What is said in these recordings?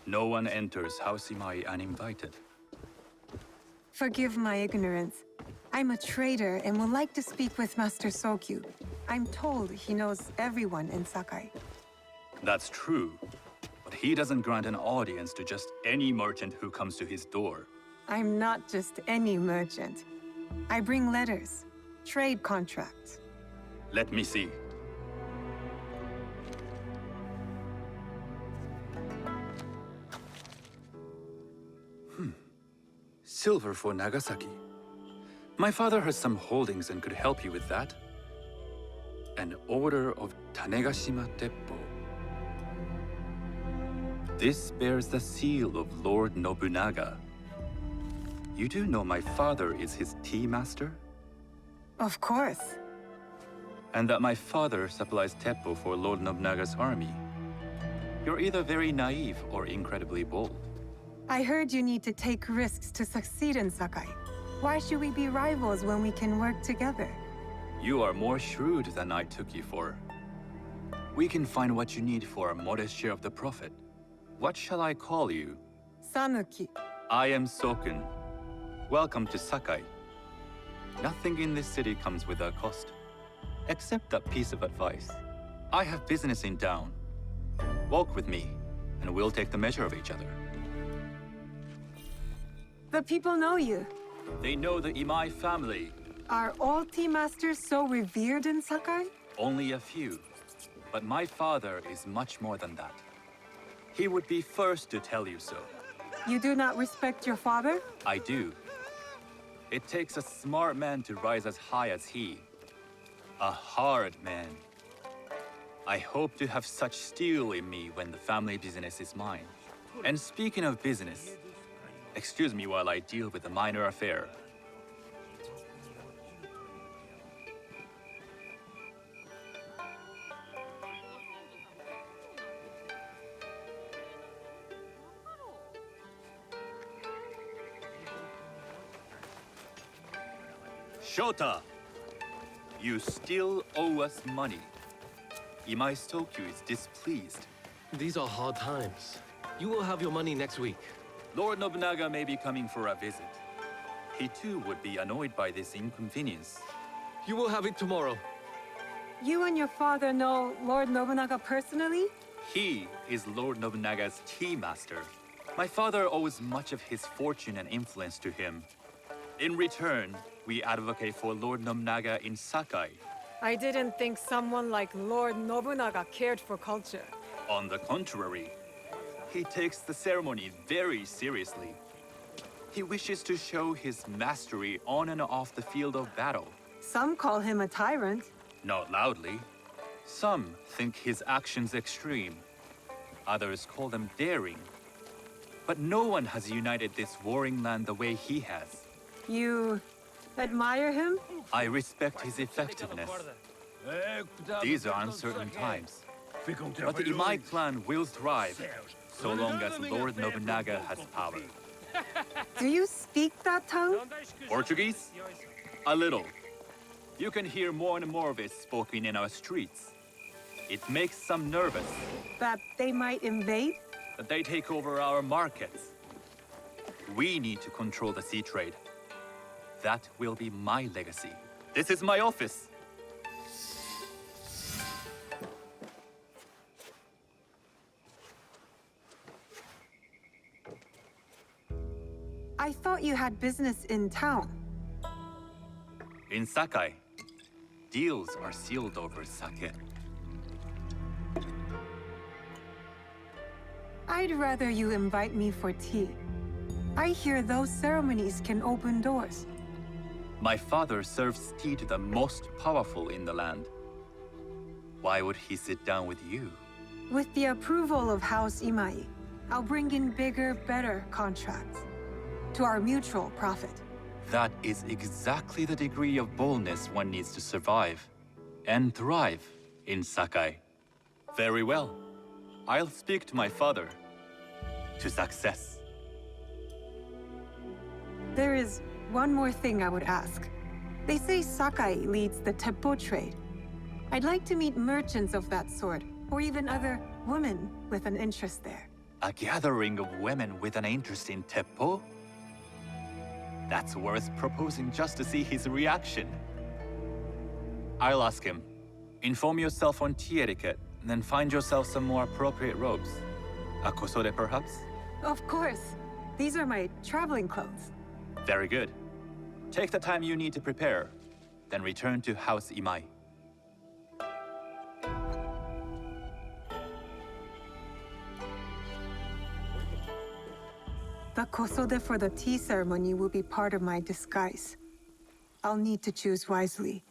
No one enters House Imai uninvited. Forgive my ignorance. I'm a trader and would like to speak with Master Sokyu. I'm told he knows everyone in Sakai. That's true, but he doesn't grant an audience to just any merchant who comes to his door. I'm not just any merchant. I bring letters, trade contracts. Let me see. Silver for Nagasaki. My father has some holdings and could help you with that. An order of Tanegashima Teppo. This bears the seal of Lord Nobunaga. You do know my father is his tea master? Of course. And that my father supplies Teppo for Lord Nobunaga's army. You're either very naive or incredibly bold. I heard you need to take risks to succeed in Sakai. Why should we be rivals when we can work together? You are more shrewd than I took you for. We can find what you need for a modest share of the profit. What shall I call you? Sanuki. I am Sokun. Welcome to Sakai. Nothing in this city comes without cost. Except that piece of advice. I have business in town. Walk with me, and we'll take the measure of each other. The people know you. They know the Imai family. Are all tea masters so revered in Sakai? Only a few. But my father is much more than that. He would be first to tell you so. You do not respect your father? I do. It takes a smart man to rise as high as he. A hard man. I hope to have such steel in me when the family business is mine. And speaking of business, excuse me while I deal with a minor affair. Shota! You still owe us money. Imai Sokyu is displeased. These are hard times. You will have your money next week. Lord Nobunaga may be coming for a visit. He too would be annoyed by this inconvenience. You will have it tomorrow. You and your father know Lord Nobunaga personally? He is Lord Nobunaga's tea master. My father owes much of his fortune and influence to him. In return, we advocate for Lord Nobunaga in Sakai. I didn't think someone like Lord Nobunaga cared for culture. On the contrary, he takes the ceremony very seriously. He wishes to show his mastery on and off the field of battle. Some call him a tyrant. Not loudly. Some think his actions extreme. Others call them daring. But no one has united this warring land the way he has. You admire him? I respect his effectiveness. These are uncertain times. But the Imai clan will thrive, so long as Lord Nobunaga has power. Do you speak that tongue? Portuguese? A little. You can hear more and more of it spoken in our streets. It makes some nervous That they might invade? that they take over our markets. We need to control the sea trade. That will be my legacy. This is my office. I thought you had business in town. In Sakai, deals are sealed over sake. I'd rather you invite me for tea. I hear those ceremonies can open doors. My father serves tea to the most powerful in the land. Why would he sit down with you? With the approval of House Imai, I'll bring in bigger, better contracts. To our mutual profit. That is exactly the degree of boldness one needs to survive and thrive in Sakai. Very well. I'll speak to my father. To success. There is one more thing I would ask. They say Sakai leads the Teppo trade. I'd like to meet merchants of that sort, or even other women with an interest there. A gathering of women with an interest in Teppo? That's worth proposing just to see his reaction. I'll ask him. Inform yourself on tea etiquette, then find yourself some more appropriate robes. A kosode, perhaps? Of course. These are my traveling clothes. Very good. Take the time you need to prepare, then return to House Imai. The kosode for the tea ceremony will be part of my disguise. I'll need to choose wisely.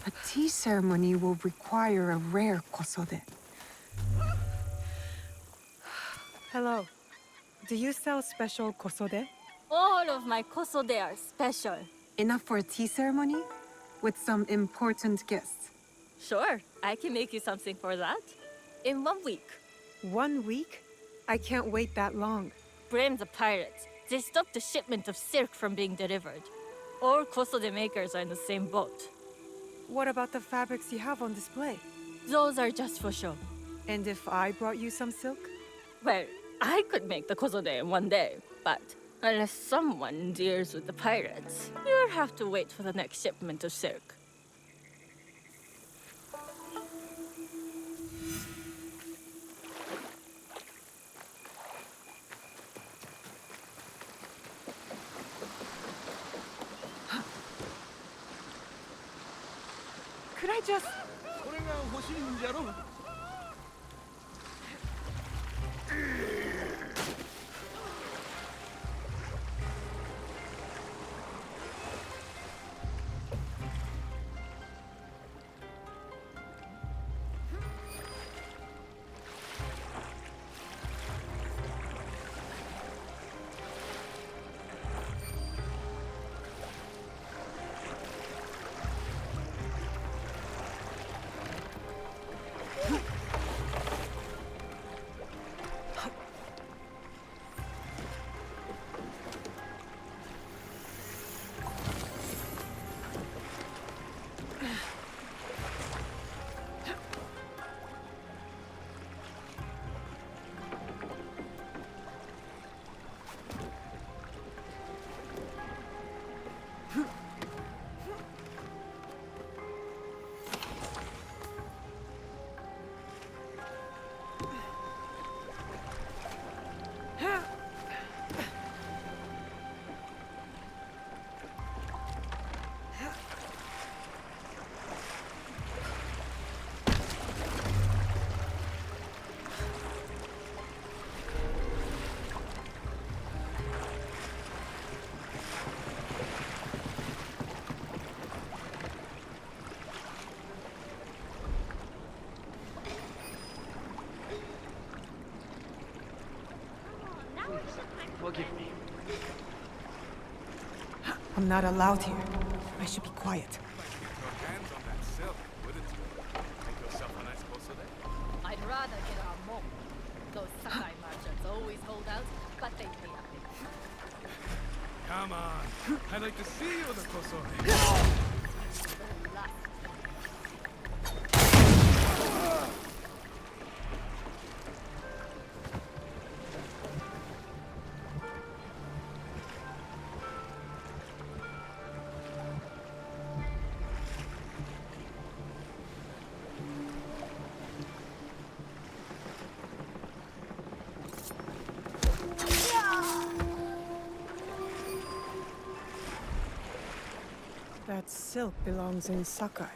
A tea ceremony will require a rare kosode. Hello. Do you sell special kosode? All of my kosode are special. Enough for a tea ceremony? With some important guests. Sure, I can make you something for that. In 1 week. 1 week? I can't wait that long. Blame the pirates. They stopped the shipment of silk from being delivered. All kosode makers are in the same boat. What about the fabrics you have on display? Those are just for show. And if I brought you some silk? Well, I could make the kosode in 1 day, but unless someone deals with the pirates, you'll have to wait for the next shipment of silk. Could I just... これが欲しいんじゃろ。Forgive me. I'm not allowed here. I should be quiet. Your hands on that silk, wouldn't you? I'd like to see you, the Kosode. That silk belongs in Sakai.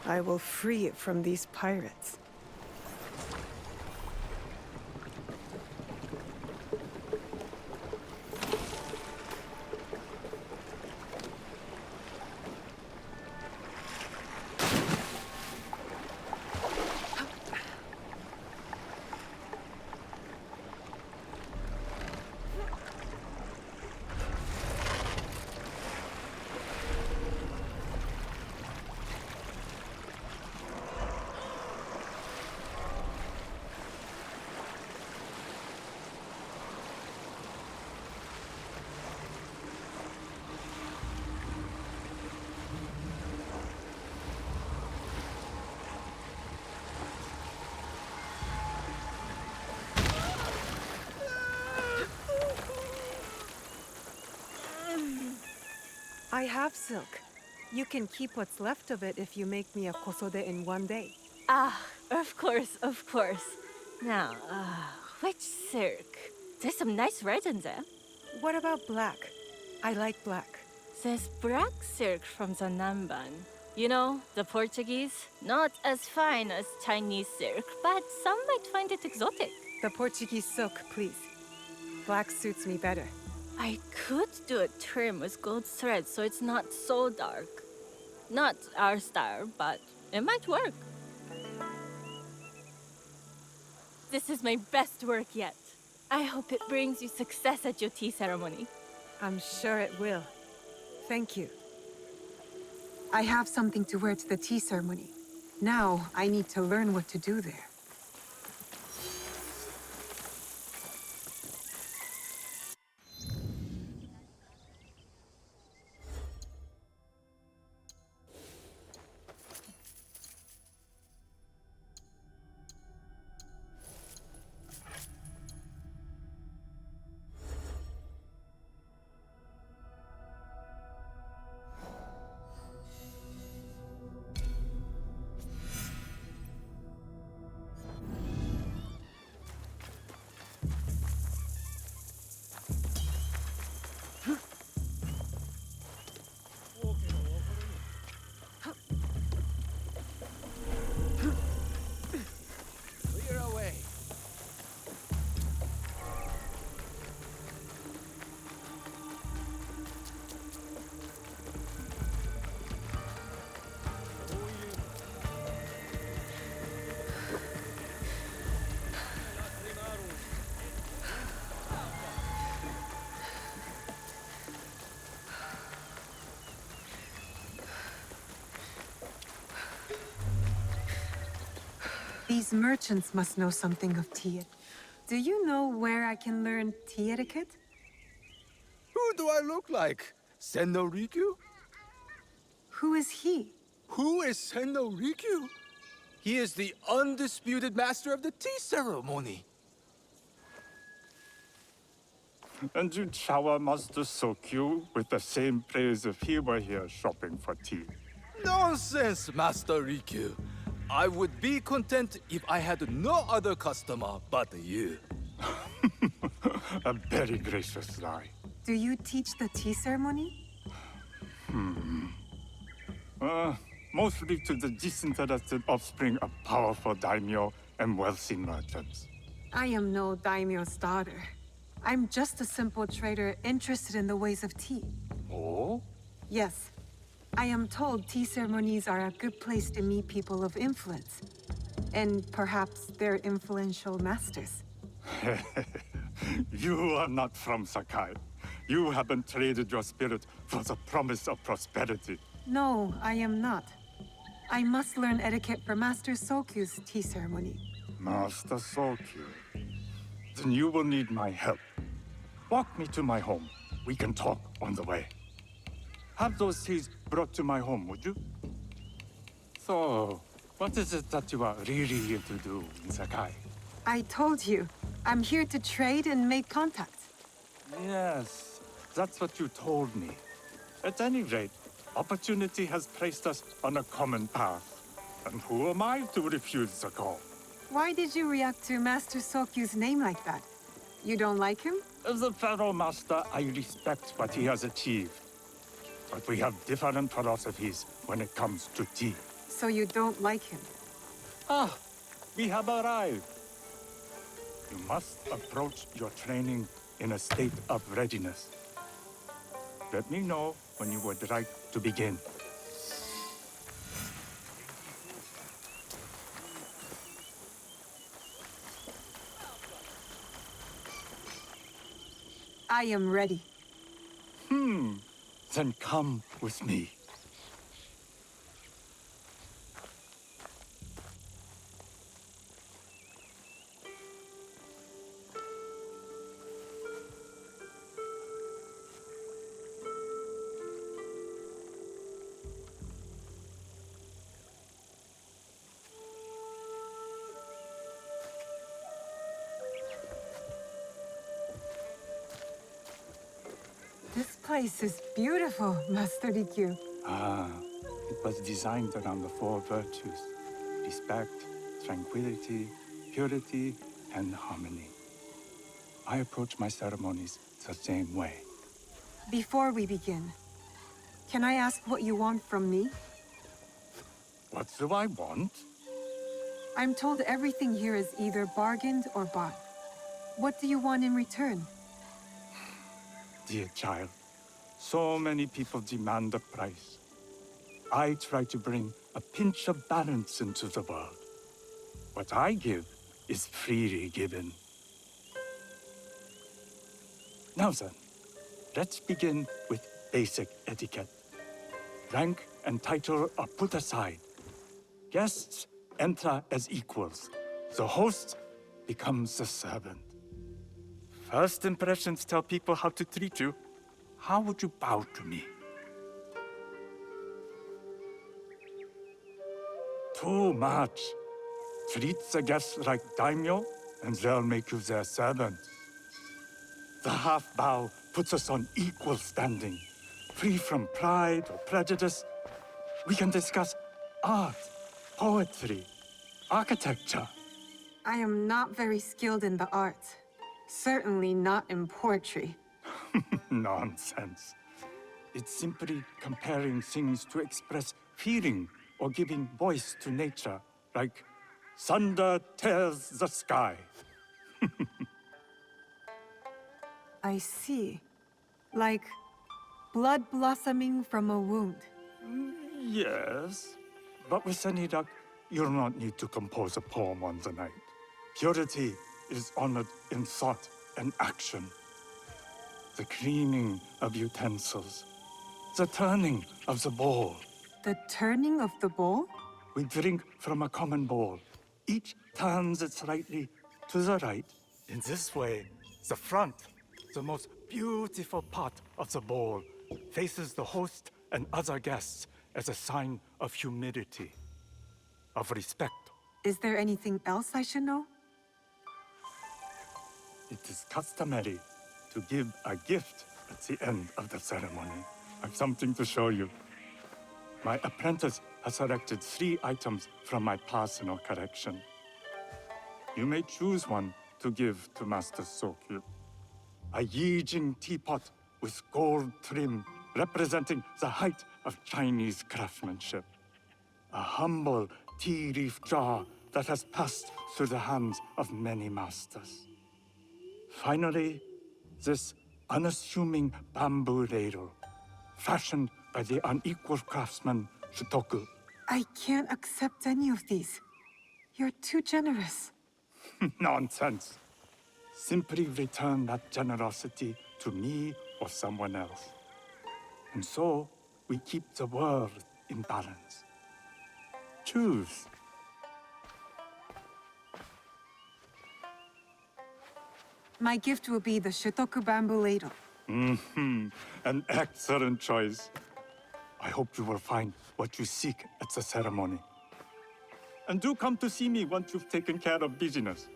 I will free it from these pirates. I have silk. You can keep what's left of it if you make me a kosode in one day. Ah, of course, of course. Now, which silk? There's some nice red in there. What about black? I like black. There's black silk from the Namban. You know, the Portuguese. Not as fine as Chinese silk, but some might find it exotic. The Portuguese silk, please. Black suits me better. I could do a trim with gold thread so it's not so dark. Not our style, but it might work. This is my best work yet. I hope it brings you success at your tea ceremony. I'm sure it will. Thank you. I have something to wear to the tea ceremony. Now, I need to learn what to do there. Clear away. These merchants must know something of tea. Do you know where I can learn tea etiquette? Who do I look like? Senno Rikyu? Who is he? Who is Senno Rikyu? He is the undisputed master of the tea ceremony. And you shower Master Sokyu with the same praise if he were here shopping for tea. Nonsense, Master Rikyu. I would be content if I had no other customer but you. A very gracious lie. Do you teach the tea ceremony? Mostly to the disinterested offspring of powerful daimyo and wealthy merchants. I am no daimyo's daughter. I'm just a simple trader interested in the ways of tea. Oh? Yes. I am told tea ceremonies are a good place to meet people of influence. And perhaps their influential masters. You are not from Sakai. You haven't traded your spirit for the promise of prosperity. No, I am not. I must learn etiquette for Master Sokyu's tea ceremony. Master Sokyu. Then you will need my help. Walk me to my home. We can talk on the way. have those teas brought to my home, would you? So, what is it that you are really here to do in Sakai? I told you, I'm here to trade and make contacts. Yes, that's what you told me. At any rate, opportunity has placed us on a common path. And who am I to refuse the call? Why did you react to Master Sokyu's name like that? You don't like him? As a Pharaoh Master, I respect what he has achieved. But we have different philosophies when it comes to tea. So you don't like him? Ah, we have arrived. You must approach your training in a state of readiness. Let me know when you would like to begin. I am ready. Then come with me. This place is beautiful, Master Rikyu. Ah, it was designed around the four virtues: respect, tranquility, purity, and harmony. I approach my ceremonies the same way. Before we begin, can I ask what you want from me? What do I want? I'm told everything here is either bargained or bought. What do you want in return? Dear child, so many people demand a price. I try to bring a pinch of balance into the world. What I give is freely given. Now then, let's begin with basic etiquette. Rank and title are put aside. Guests enter as equals. The host becomes the servant. First impressions tell people how to treat you. How would you bow to me? Too much. Treat the guests like daimyo, and they'll make you their servant. The half bow puts us on equal standing, free from pride or prejudice. We can discuss art, poetry, architecture. I am not very skilled in the arts. Certainly not in poetry. Nonsense. It's simply comparing things to express feeling or giving voice to nature, like thunder tears the sky. I see. Like blood blossoming from a wound. Yes, but with any luck, you'll not need to compose a poem on the night. Purity is honored in thought and action. The cleaning of utensils, the turning of the bowl. The turning of the bowl? We drink from a common bowl. Each turns it slightly to the right. In this way, the front, the most beautiful part of the bowl, faces the host and other guests as a sign of humility, of respect. Is there anything else I should know? It is customary to give a gift at the end of the ceremony. I've something to show you. My apprentice has selected 3 items from my personal collection. You may choose one to give to Master Sokyu. A Yijing teapot with gold trim representing the height of Chinese craftsmanship. A humble tea leaf jar that has passed through the hands of many masters. Finally, this unassuming bamboo ladle, fashioned by the unequal craftsman Shutoku. I can't accept any of these. You're too generous. Nonsense. Simply return that generosity to me or someone else. And so, we keep the world in balance. Choose. My gift will be the Shotoku bamboo ladle. An excellent choice. I hope you will find what you seek at the ceremony. And do come to see me once you've taken care of business.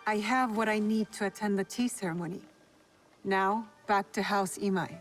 I have what I need to attend the tea ceremony. Now, back to House Imai.